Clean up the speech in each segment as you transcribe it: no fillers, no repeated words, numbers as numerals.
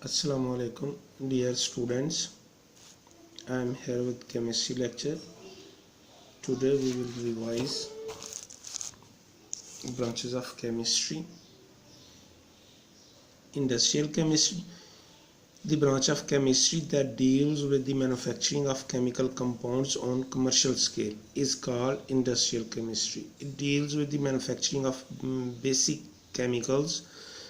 Assalamu alaikum dear students. I am here with chemistry lecture. Today we will revise branches of chemistry. Industrial chemistry, the branch of chemistry that deals with the manufacturing of chemical compounds on commercial scale, is called industrial chemistry. It deals with the manufacturing of basic chemicals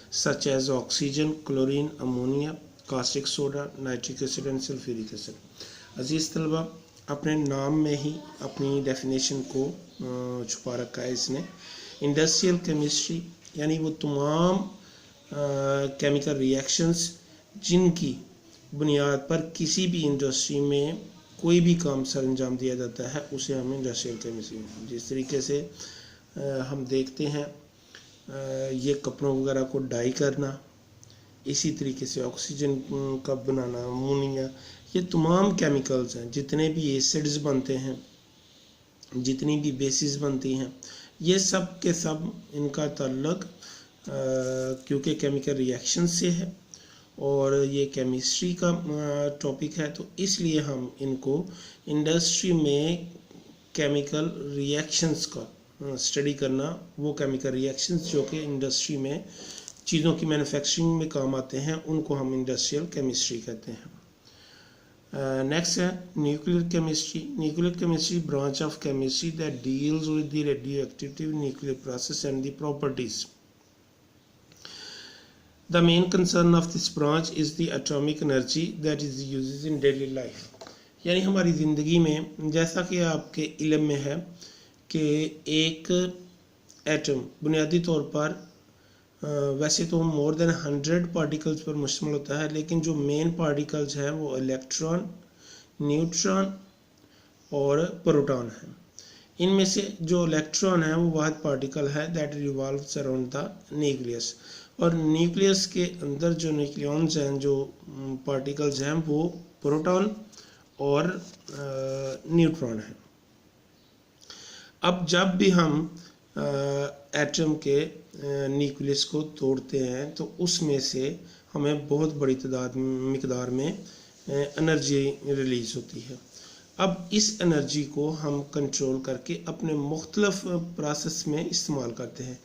such as oxygen, chlorine, ammonia, caustic soda, nitric acid and sulfuric acid. अजीज़ तलबा, अपने नाम में ही अपनी definition को छुपा रखा है इसने। इंडस्ट्रियल केमिस्ट्री यानी वो तमाम केमिकल रिएक्शंस जिनकी बुनियाद पर किसी भी इंडस्ट्री में कोई भी काम सर अंजाम दिया जाता है उसे हम इंडस्ट्रियल केमिस्ट्री। जिस तरीके से हम देखते हैं ये कपड़ों वगैरह को डाई करना, इसी तरीके से ऑक्सीजन का बनाना, अमोनिया, ये तमाम केमिकल्स हैं। जितने भी एसिड्स बनते हैं, जितनी भी बेसिस बनती हैं, ये सब के सब इनका ताल्लुक क्योंकि केमिकल रिएक्शन से है और ये केमिस्ट्री का टॉपिक है, तो इसलिए हम इनको इंडस्ट्री में केमिकल रिएक्शंस का स्टडी करना, वो केमिकल रिएक्शंस जो कि इंडस्ट्री में चीज़ों की मैन्युफैक्चरिंग में काम आते हैं, उनको हम इंडस्ट्रियल केमिस्ट्री कहते हैं। नेक्स्ट है nuclear chemistry. Nuclear chemistry branch of chemistry that deals with the radio activity nuclear process and the properties. The main concern of this branch is the atomic energy that is used in daily life. यानी हमारी ज़िंदगी में, जैसा कि आपके इल्म में है कि एक एटम बुनियादी तौर पर वैसे तो मोर देन 100 पार्टिकल्स पर मुश्तमिल होता है, लेकिन जो मेन पार्टिकल्स हैं वो इलेक्ट्रॉन, न्यूट्रॉन और प्रोटॉन हैं। इनमें से जो इलेक्ट्रॉन है वो वाहिद पार्टिकल है that revolves around the nucleus, और न्यूक्लियस के अंदर जो न्यूक्लियॉन्स हैं, जो पार्टिकल्स हैं, वो प्रोटॉन और न्यूट्रॉन हैं। अब जब भी हम एटम के न्यूक्लियस को तोड़ते हैं तो उसमें से हमें बहुत बड़ी मिकदार में एनर्जी रिलीज होती है। अब इस एनर्जी को हम कंट्रोल करके अपने मुख्तलिफ प्रोसेस में इस्तेमाल करते हैं,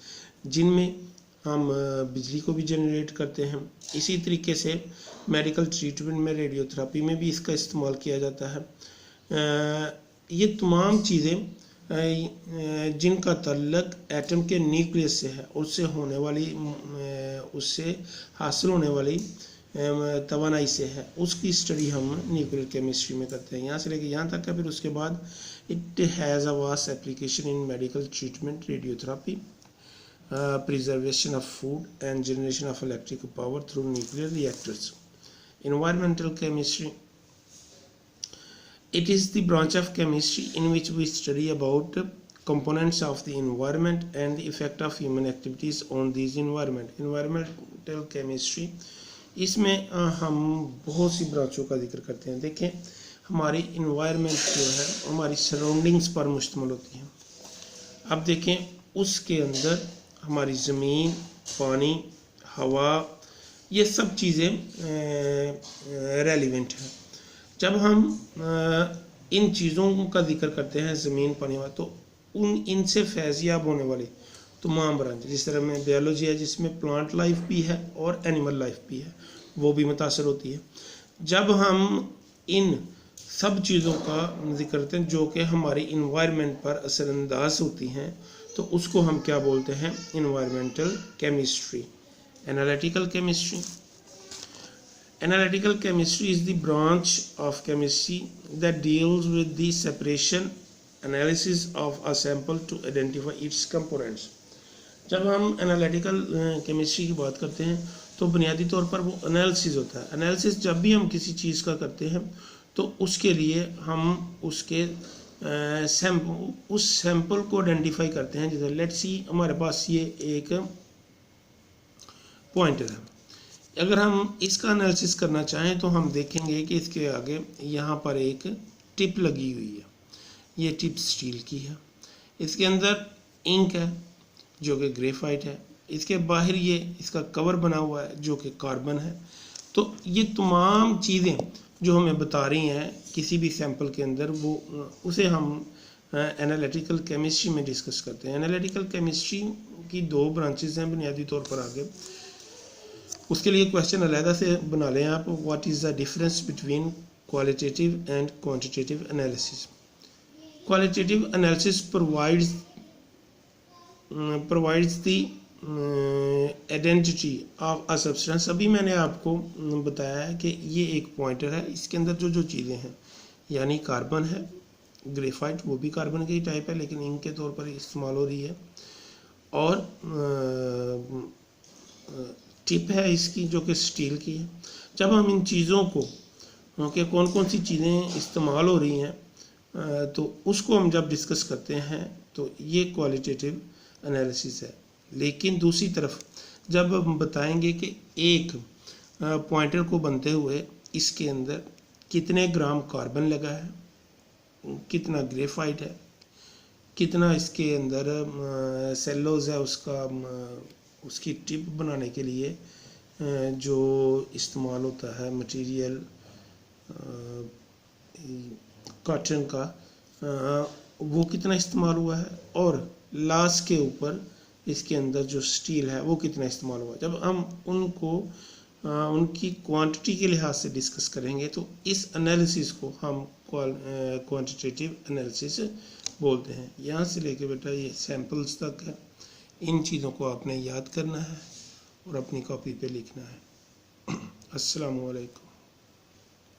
जिनमें हम बिजली को भी जनरेट करते हैं। इसी तरीके से मेडिकल ट्रीटमेंट में, रेडियोथेरेपी में भी इसका इस्तेमाल किया जाता है। ये तमाम चीज़ें जिनका ताल्लुक एटम के न्यूक्लियस से है, उससे हासिल होने वाली तवानाई से है, उसकी स्टडी हम न्यूक्लियर केमिस्ट्री में करते हैं। यहाँ से लेकर यहाँ तक है। फिर उसके बाद it has a vast application in medical treatment, radiotherapy, preservation of food and generation of electric power through nuclear reactors. Environmental chemistry, it is the branch of chemistry in which we study about components of the environment and the effect of human activities on these environment. Environmental chemistry, इसमें हम बहुत सी ब्रांचों का जिक्र करते हैं। देखें, हमारी environment जो है हमारी सराउंडिंग्स पर मुश्तमिल होती है। अब देखें, उसके अंदर हमारी ज़मीन, पानी, हवा, ये सब चीज़ें रेलिवेंट हैं। जब हम इन चीज़ों का जिक्र करते हैं, ज़मीन, पानी, हवा, तो इनसे फैज़याब होने वाली तमाम ब्रांच, जिस तरह में बायोलॉजी है जिसमें प्लांट लाइफ भी है और एनिमल लाइफ भी है, वो भी मुतासर होती है। जब हम इन सब चीज़ों का जिक्र करते हैं जो कि हमारी इन्वायरमेंट पर असरअंदाज होती हैं, तो उसको हम क्या बोलते हैं? Environmental chemistry. Analytical chemistry, analytical chemistry is the branch of chemistry that deals with the separation analysis of a sample to identify its components. जब हम एनालिटिकल केमिस्ट्री की बात करते हैं तो बुनियादी तौर पर वो एनालिसिस होता है। एनालिसिस जब भी हम किसी चीज़ का करते हैं तो उसके लिए हम उसके उस सैंपल को आइडेंटिफाई करते हैं। जैसे लेट्स सी, हमारे पास ये एक पॉइंटर है। अगर हम इसका एनालिसिस करना चाहें तो हम देखेंगे कि इसके आगे यहाँ पर एक टिप लगी हुई है। ये टिप स्टील की है, इसके अंदर इंक है जो कि ग्रेफाइट है, इसके बाहर ये इसका कवर बना हुआ है जो कि कार्बन है, तो ये तमाम चीज़ें जो हमें बता रही हैं किसी भी सैंपल के अंदर, वो उसे हम एनालिटिकल केमिस्ट्री में डिस्कस करते हैं। एनालिटिकल केमिस्ट्री की 2 ब्रांचेस हैं बुनियादी तौर पर आगे। उसके लिए क्वेश्चन अलहदा से बना लें आप, what is the difference between qualitative and quantitative analysis. Qualitative analysis provides the identity of a substance. अभी मैंने आपको बताया है कि ये एक पॉइंटर है, इसके अंदर जो जो चीज़ें हैं, यानी कार्बन है, ग्रेफाइट वो भी कार्बन की टाइप है लेकिन इंक के तौर पर इस्तेमाल हो रही है, और टिप है इसकी जो कि स्टील की है। जब हम इन चीज़ों को कि कौन कौन सी चीज़ें इस्तेमाल हो रही हैं तो उसको हम जब डिस्कस करते हैं तो ये क्वालिटेटिव एनालिसिस है। लेकिन दूसरी तरफ जब हम बताएंगे कि एक पॉइंटर को बनते हुए इसके अंदर कितने ग्राम कार्बन लगा है, कितना ग्रेफाइट है, कितना इसके अंदर सेलोज है, उसकी टिप बनाने के लिए जो इस्तेमाल होता है मटेरियल कॉटन का, वो कितना इस्तेमाल हुआ है, और लास्ट के ऊपर इसके अंदर जो स्टील है वो कितना इस्तेमाल हुआ। जब हम उनको उनकी क्वांटिटी के लिहाज से डिस्कस करेंगे तो इस एनालिसिस को हम क्वांटिटेटिव एनालिसिस बोलते हैं। यहाँ से लेके बेटा ये सैंपल्स तक है, इन चीज़ों को आपने याद करना है और अपनी कॉपी पे लिखना है। अस्सलामु अलैकुम।